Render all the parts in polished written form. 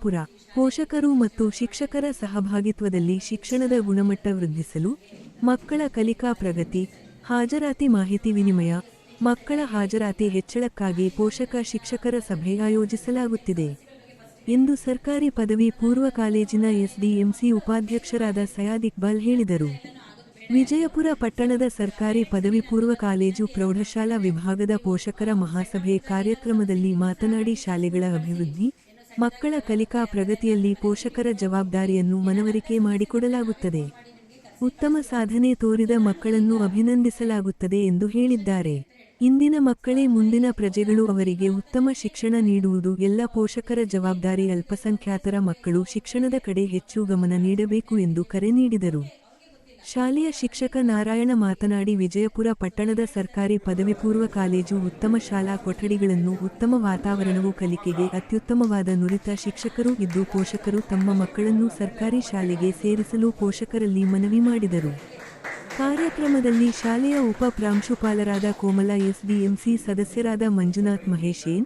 ವಿಜಯಪುರ ಪೋಷಕರು ಮತ್ತು ಶಿಕ್ಷಕರ ಸಹಭಾಗಿತ್ವದಲ್ಲಿ ಶಿಕ್ಷಣದ ಗುಣಮಟ್ಟ ವೃದ್ಧಿಸಲು ಮಕ್ಕಳ ಕಲಿಕಾ ಪ್ರಗತಿ ಹಾಜರಾತಿ ಮಾಹಿತಿ ವಿನಿಮಯ ಮಕ್ಕಳ ಹಾಜರಾತಿ ಹೆಚ್ಚಳಕ್ಕಾಗಿ ಪೋಷಕ ಶಿಕ್ಷಕರ ಸಭೆ ಆಯೋಜಿಸಲಾಗುತ್ತಿದೆ ಎಂದು ಸರ್ಕಾರಿ ಪದವಿ ಪೂರ್ವ ಕಾಲೇಜಿನ ಎಸ್ಡಿಎಂಸಿ ಉಪಾಧ್ಯಕ್ಷರಾದ ಸಯಾದ್ ಇಕ್ಬಾಲ್ ಹೇಳಿದರು. ವಿಜಯಪುರ ಪಟ್ಟಣದ ಸರ್ಕಾರಿ ಪದವಿ ಪೂರ್ವ ಕಾಲೇಜು ಪ್ರೌಢಶಾಲಾ ವಿಭಾಗದ ಪೋಷಕರ ಮಹಾಸಭೆ ಕಾರ್ಯಕ್ರಮದಲ್ಲಿ ಮಾತನಾಡಿ ಶಾಲೆಗಳ ಅಭಿವೃದ್ಧಿ ಮಕ್ಕಳ ಕಲಿಕಾ ಪ್ರಗತಿಯಲ್ಲಿ ಪೋಷಕರ ಜವಾಬ್ದಾರಿಯನ್ನು ಮನವರಿಕೆ ಮಾಡಿಕೊಡಲಾಗುತ್ತದೆ. ಉತ್ತಮ ಸಾಧನೆ ತೋರಿದ ಮಕ್ಕಳನ್ನು ಅಭಿನಂದಿಸಲಾಗುತ್ತದೆ ಎಂದು ಹೇಳಿದ್ದಾರೆ. ಇಂದಿನ ಮಕ್ಕಳೇ ಮುಂದಿನ ಪ್ರಜೆಗಳು, ಅವರಿಗೆ ಉತ್ತಮ ಶಿಕ್ಷಣ ನೀಡುವುದು ಎಲ್ಲ ಪೋಷಕರ ಜವಾಬ್ದಾರಿ. ಅಲ್ಪಸಂಖ್ಯಾತರ ಮಕ್ಕಳು ಶಿಕ್ಷಣದ ಕಡೆ ಹೆಚ್ಚು ಗಮನ ನೀಡಬೇಕು ಎಂದು ಕರೆ ನೀಡಿದರು. ಶಾಲೆಯ ಶಿಕ್ಷಕ ನಾರಾಯಣ ಮಾತನಾಡಿ, ವಿಜಯಪುರ ಪಟ್ಟಣದ ಸರ್ಕಾರಿ ಪದವಿ ಪೂರ್ವ ಕಾಲೇಜು ಉತ್ತಮ ಶಾಲಾ ಕೊಠಡಿಗಳನ್ನು, ಉತ್ತಮ ವಾತಾವರಣವು, ಕಲಿಕೆಗೆ ಅತ್ಯುತ್ತಮವಾದ ನುರಿತ ಶಿಕ್ಷಕರು ಇದ್ದು ಪೋಷಕರು ತಮ್ಮ ಮಕ್ಕಳನ್ನು ಸರ್ಕಾರಿ ಶಾಲೆಗೆ ಸೇರಿಸಲು ಪೋಷಕರಲ್ಲಿ ಮನವಿ ಮಾಡಿದರು. ಕಾರ್ಯಕ್ರಮದಲ್ಲಿ ಶಾಲೆಯ ಉಪ ಪ್ರಾಂಶುಪಾಲರಾದ ಕೋಮಲ, ಎಸ್ಡಿಎಂಸಿ ಸದಸ್ಯರಾದ ಮಂಜುನಾಥ್ ಮಹೇಶೇನ್,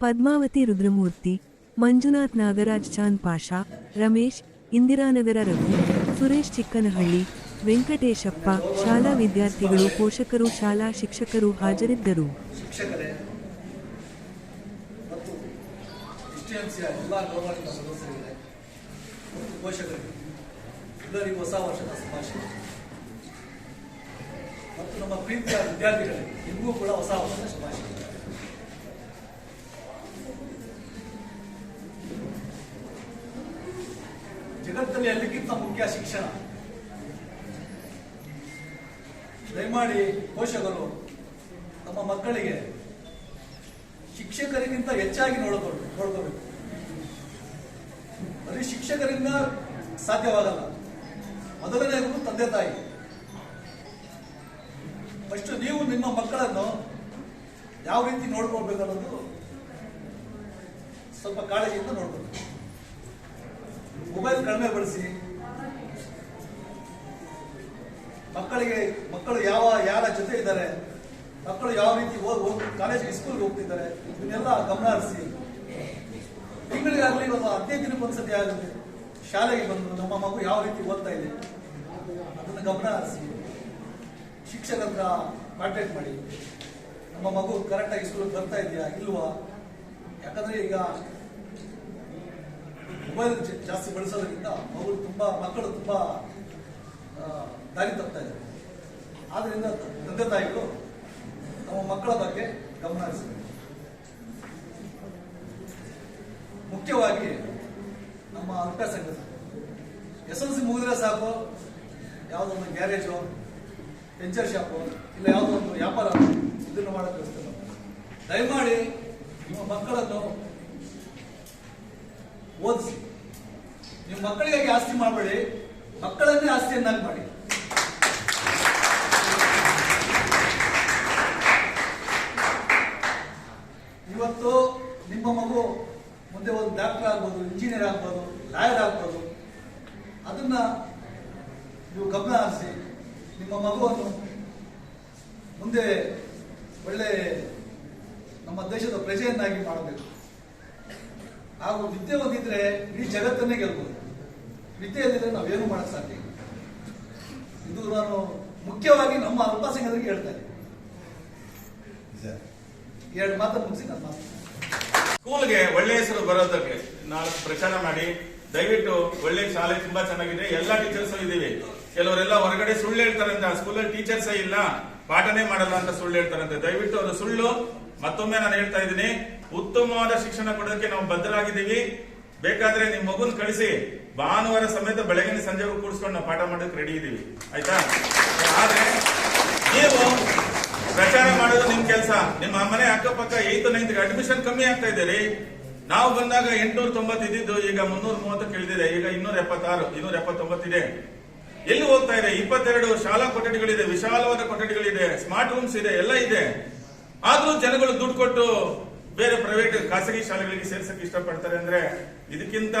ಪದ್ಮಾವತಿ ರುದ್ರಮೂರ್ತಿ, ಮಂಜುನಾಥ್, ನಾಗರಾಜ್, ಚಾಂದ್ ಪಾಷಾ, ರಮೇಶ್, ಇಂದಿರಾನಗರ ರಘು, ಸುರೇಶ್ ಚಿಕ್ಕನಹಳ್ಳಿ, ವೆಂಕಟೇಶಪ್ಪ, ಶಾಲಾ ವಿದ್ಯಾರ್ಥಿಗಳು, ಪೋಷಕರು, ಶಾಲಾ ಶಿಕ್ಷಕರು ಹಾಜರಿದ್ದರು. ಮತ್ತು ನಮ್ಮ ಪ್ರೀತಿಯ ವಿದ್ಯಾರ್ಥಿಗಳೇ, ನಿಮಗೂ ಕೂಡ ಹೊಸ ವರ್ಷದ ಶುಭಾಶಯ. ಜಗತ್ತಲ್ಲಿ ಎಲ್ಲಕ್ಕಿಂತ ಮುಖ್ಯ ಶಿಕ್ಷಣ. ದಯಮಾಡಿ ಪೋಷಕರು ತಮ್ಮ ಮಕ್ಕಳಿಗೆ ಶಿಕ್ಷಕರಿಗಿಂತ ಹೆಚ್ಚಾಗಿ ನೋಡ್ಕೋಬೇಕು. ಬರೀ ಶಿಕ್ಷಕರಿಂದ ಸಾಧ್ಯವಾಗಲ್ಲ. ಮೊದಲನೇದು ತಂದೆ ತಾಯಿ. ಫಸ್ಟ್ ನೀವು ನಿಮ್ಮ ಮಕ್ಕಳನ್ನು ಯಾವ ರೀತಿ ನೋಡ್ಕೊಳ್ಬೇಕು ಅನ್ನೋದು ಸ್ವಲ್ಪ ಕಾಳಜಿಯಿಂದ ನೋಡ್ಬೇಕು. ಮೊಬೈಲ್ ಕಡಿಮೆ ಬಳಸಿ. ಮಕ್ಕಳು ಯಾರ ಜೊತೆ ಇದ್ದಾರೆ, ಮಕ್ಕಳು ಯಾವ ರೀತಿ ಕಾಲೇಜಿಗೆ ಸ್ಕೂಲ್ಗೆ ಹೋಗ್ತಿದ್ದಾರೆ, ಇದನ್ನೆಲ್ಲ ಗಮನ ಹರಿಸಿ. ತಿಂಗಳಿಗಾಗಲಿ ಒಂದು 15 ದಿನಕ್ಕೊಂದ್ಸತಿ ಆಗುತ್ತೆ ಶಾಲೆಗೆ ಬಂದು ನಮ್ಮ ಮಗು ಯಾವ ರೀತಿ ಓದ್ತಾ ಇದೆ ಅದನ್ನು ಗಮನ ಹರಿಸಿ ಶಿಕ್ಷಕರ ಹತ್ರ ಕಾಂಟ್ಯಾಕ್ಟ್ ಮಾಡಿ. ನಮ್ಮ ಮಗು ಕರೆಕ್ಟಾಗಿ ಸ್ಕೂಲ್ಗೆ ಬರ್ತಾ ಇದೆಯಾ ಇಲ್ವಾ? ಯಾಕಂದ್ರೆ ಈಗ ಮೊಬೈಲ್ ಜಾಸ್ತಿ ಬಳಸೋದ್ರಿಂದ ಮಕ್ಕಳು ತುಂಬಾ ದಾರಿ ತಪ್ತಾ ಇದ್ದಾರೆ. ಆದ್ರಿಂದ ತಂದೆ ತಾಯಿಗಳು ನಮ್ಮ ಮಕ್ಕಳ ಬಗ್ಗೆ ಗಮನ ಹರಿಸಬೇಕು. ಮುಖ್ಯವಾಗಿ ನಮ್ಮ ಅಲ್ಪಸಂಖ್ಯಾತ SLC ಮುಗಿದ್ರೆ ಸಾಕು, ಯಾವುದೋ ಒಂದು ಗ್ಯಾರೇಜು, ಪೆಂಚರ್ ಶಾಪು, ಇಲ್ಲ ಯಾವುದೋ ಒಂದು ವ್ಯಾಪಾರ ಇದನ್ನು ಮಾಡಕ್ಕೆ ವ್ಯವಸ್ಥೆ ಮಾಡ್ತಾರೆ. ದಯಮಾಡಿ ನಿಮ್ಮ ಮಕ್ಕಳನ್ನು ಓದಿಸಿ. ನಿಮ್ಮ ಮಕ್ಕಳಿಗಾಗಿ ಆಸ್ತಿ ಮಾಡಬೇಡಿ, ಮಕ್ಕಳನ್ನೇ ಆಸ್ತಿಯನ್ನಾಗಿ ಮಾಡಿ. ಇವತ್ತು ನಿಮ್ಮ ಮಗು ಮುಂದೆ ಒಂದು ಡಾಕ್ಟರ್ ಆಗ್ಬೋದು, ಇಂಜಿನಿಯರ್ ಆಗ್ಬೋದು, ಲಾಯರ್ ಆಗ್ಬೋದು. ಅದನ್ನ ನೀವು ಗಮನ ಹರಿಸಿ ನಿಮ್ಮ ಮಗುವನ್ನು ಮುಂದೆ ಒಳ್ಳೆ ನಮ್ಮ ದೇಶದ ಪ್ರಜೆಯನ್ನಾಗಿ ಮಾಡಬೇಕು. ಹಾಗೂ ವಿದ್ಯೆ ಹೊಂದಿದ್ರೆ ಇಡೀ ಜಗತ್ತನ್ನೇ ಗೆಲ್ಬಹುದು. ವಿದ್ಯೆ ಇದ್ದರೆ ನಾವೇನು ಮಾಡಕ್ ಸಾಧ್ಯ ಇಲ್ಲ. ಇದು ನಾನು ಮುಖ್ಯವಾಗಿ ನಮ್ಮ ಅಲ್ಪಸಂಖ್ಯಾತರಿಗೆ ಹೇಳ್ತಾ ಇದ್ದೀನಿ. 2 ಮಾತು ಮುಗಿಸಿ ನನ್ನ ಮಾತು. ಸ್ಕೂಲ್ಗೆ ಒಳ್ಳೆ ಹೆಸರು ಬರೋದಕ್ಕೆ 4 ಪ್ರಚಾರ ಮಾಡಿ. ದಯವಿಟ್ಟು ಒಳ್ಳೆ ಶಾಲೆ ತುಂಬಾ ಚೆನ್ನಾಗಿದೆ, ಎಲ್ಲಾ ಟೀಚರ್ಸ್ ಇದೀವಿ. ಕೆಲವರೆಲ್ಲ ಹೊರಗಡೆ ಸುಳ್ಳು ಹೇಳ್ತಾರಂತೆ, ಸ್ಕೂಲಲ್ಲಿ ಟೀಚರ್ಸೇ ಇಲ್ಲ, ಪಾಠನೇ ಮಾಡಲ್ಲ ಅಂತ ಸುಳ್ಳು ಹೇಳ್ತಾರಂತೆ. ದಯವಿಟ್ಟು ಅದು ಸುಳ್ಳು. ಮತ್ತೊಮ್ಮೆ ನಾನು ಹೇಳ್ತಾ ಇದ್ದೀನಿ, ಉತ್ತಮವಾದ ಶಿಕ್ಷಣ ಕೊಡೋದಕ್ಕೆ ನಾವು ಬದ್ಧರಾಗಿದ್ದೀವಿ. ಬೇಕಾದ್ರೆ ನಿಮ್ ಮಗುನ್ ಕಳಿಸಿ, ಭಾನುವಾರ ಸಮೇತ ಬೆಳಗಿನ ಸಂಜೆಗೂ ಕೂಡಿಸ್ಕೊಂಡು ನಾವು ಪಾಠ ಮಾಡೋದಕ್ಕೆ ರೆಡಿ ಇದೀವಿ, ಆಯ್ತಾ? ಆದ್ರೆ ನೀವು ಪ್ರಚಾರ ಮಾಡೋದು ನಿಮ್ ಕೆಲಸ. ನಿಮ್ಮ ಮನೆ ಅಕ್ಕಪಕ್ಕ 8th 9th ಅಡ್ಮಿಷನ್ ಕಮ್ಮಿ ಆಗ್ತಾ ಇದ್ದೀರಿ. ನಾವು ಬಂದಾಗ 890 ಇದ್ದಿದ್ದು ಈಗ 330 ಇಳಿದಿದೆ. ಈಗ 276, 279 ಇದೆ. ಎಲ್ಲಿ ಹೋಗ್ತಾ ಇದೆ? 22 ಶಾಲಾ ಕೊಠಡಿಗಳಿದೆ, ವಿಶಾಲವಾದ ಕೊಠಡಿಗಳಿದೆ, ಸ್ಮಾರ್ಟ್ ರೂಮ್ಸ್ ಇದೆ, ಎಲ್ಲ ಇದೆ. ಆದ್ರೂ ಜನಗಳು ದುಡ್ಡು ಕೊಟ್ಟು ಬೇರೆ ಪ್ರೈವೇಟ್ ಖಾಸಗಿ ಶಾಲೆಗಳಿಗೆ ಸೇರ್ಸಕ್ಕೆ ಇಷ್ಟಪಡ್ತಾರೆ ಅಂದ್ರೆ ಇದಕ್ಕಿಂತ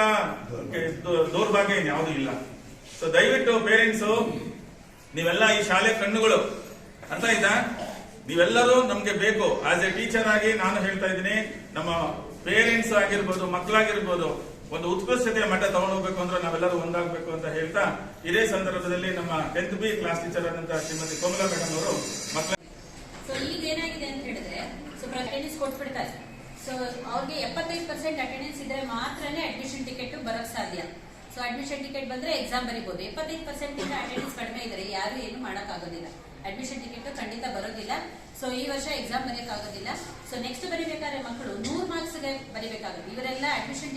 ದೌರ್ಭಾಗ್ಯ ಯಾವುದೂ ಇಲ್ಲ. ಸೊ ದಯವಿಟ್ಟು ಪೇರೆಂಟ್ಸ್, ನೀವೆಲ್ಲ ಈ ಶಾಲೆ ಕಣ್ಣುಗಳು, ಅರ್ಥ ಆಯ್ತಾ? ನೀವೆಲ್ಲರೂ ನಮ್ಗೆ ಬೇಕು. ಆಸ್ ಎ ಟೀಚರ್ ಆಗಿ ನಾನು ಹೇಳ್ತಾ ಇದ್ದೀನಿ, ನಮ್ಮ ಪೇರೆಂಟ್ಸ್ ಆಗಿರ್ಬೋದು, ಮಕ್ಕಳಾಗಿರ್ಬೋದು, ಒಂದು ಉತ್ಕೃಷ್ಟತೆಯ ಮಟ್ಟ ತಗೊಂಡೋಗ್ಬೇಕು ಅಂದ್ರೆ ನಾವೆಲ್ಲರೂ ಒಂದಾಗಬೇಕು ಅಂತ ಹೇಳ್ತಾ, ಇದೇ ಸಂದರ್ಭದಲ್ಲಿ ನಮ್ಮ 10th B ಕ್ಲಾಸ್ ಟೀಚರ್ ಆದಂತಹ ಶ್ರೀಮತಿ ಕೋಮಲಾ ಮೇಡಮ್ ಅವರು ಮಕ್ಕಳ ಸೊ ಈಗ ಏನಾಗಿದೆ ಅಂತ ಹೇಳಿದ್ರೆ ಅಟೆಂಡೆನ್ಸ್ ಕೊಟ್ಬಿಡ್ತಾರೆ. ಸೊ ಅವ್ರಿಗೆ 75% ಅಟೆಂಡೆನ್ಸ್ ಇದ್ರೆ ಮಾತ್ರನೇ ಅಡ್ಮಿಷನ್ ಟಿಕೆಟ್ ಬರೋಕ್ ಸಾಧ್ಯ. ಸೊ ಅಡ್ಮಿಷನ್ ಟಿಕೆಟ್ ಬಂದ್ರೆ ಎಕ್ಸಾಮ್ ಬರೀಬಹುದು. 75% ಇಂದ ಅಟೆಂಡೆನ್ಸ್ ಕಡಿಮೆ ಇದ್ರೆ ಯಾರು ಏನು ಮಾಡಕ್ ಆಗೋದಿಲ್ಲ, ಅಡ್ಮಿಷನ್ ಟಿಕೆಟ್ ಖಂಡಿತ ಬರೋದಿಲ್ಲ. ಸೊ ಈ ವರ್ಷ ಎಕ್ಸಾಮ್ ಬರೆಯಕ್ ಆಗೋದಿಲ್ಲ. ಸೊ ನೆಕ್ಸ್ಟ್ ಬರೀಬೇಕಾದ್ರೆ ಮಕ್ಕಳು 100 ಮಾರ್ಕ್ಸ್ ಬರೀಬೇಕಾಗುತ್ತೆ. ಇವರೆಲ್ಲ ಅಡ್ಮಿಷನ್